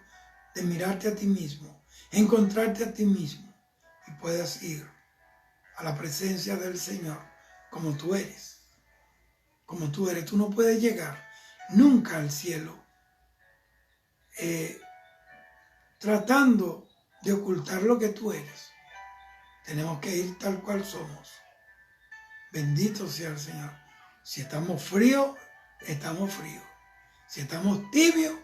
de mirarte a ti mismo, encontrarte a ti mismo, y puedas ir a la presencia del Señor como tú eres. Como tú eres. Tú no puedes llegar nunca al cielo tratando de ocultar lo que tú eres. Tenemos que ir tal cual somos. Bendito sea el Señor. Si estamos fríos, estamos fríos. Si estamos tibios,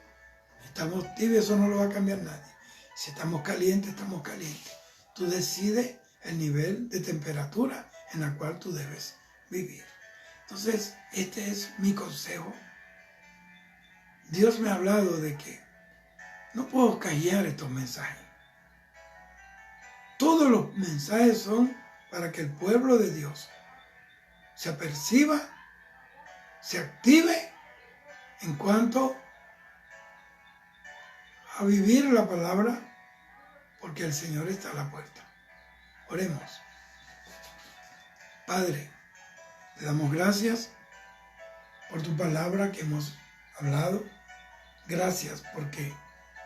Si estamos tibios, eso no lo va a cambiar nadie. Si estamos calientes, estamos calientes. Tú decides el nivel de temperatura en la cual tú debes vivir. Entonces, este es mi consejo. Dios me ha hablado de que no puedo callar estos mensajes. Todos los mensajes son para que el pueblo de Dios se aperciba, se active en cuanto a vivir la palabra, porque el Señor está a la puerta. Oremos. Padre, te damos gracias por tu palabra que hemos hablado. Gracias porque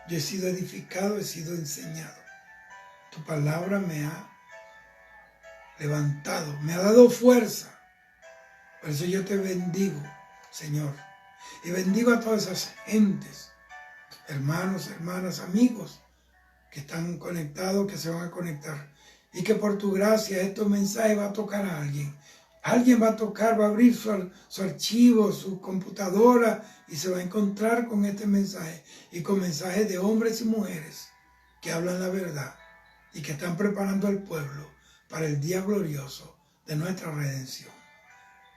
yo he sido edificado, he sido enseñado. Tu palabra me ha levantado, me ha dado fuerza. Por eso yo te bendigo, Señor. Y bendigo a todas esas gentes, hermanos, hermanas, amigos que están conectados, que se van a conectar. Y que por tu gracia estos mensajes van a tocar a alguien. Alguien va a tocar, va a abrir su archivo, su computadora y se va a encontrar con este mensaje y con mensajes de hombres y mujeres que hablan la verdad y que están preparando al pueblo para el día glorioso de nuestra redención.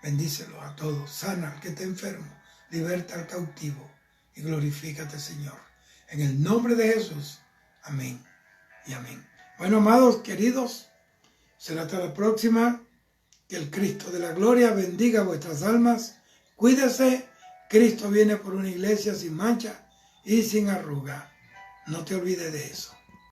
Bendícelos a todos, sana al que esté enfermo, liberta al cautivo y glorifícate, Señor. En el nombre de Jesús, amén y amén. Bueno, amados, queridos, será hasta la próxima. Que el Cristo de la gloria bendiga vuestras almas. Cuídese, Cristo viene por una iglesia sin mancha y sin arruga. No te olvides de eso.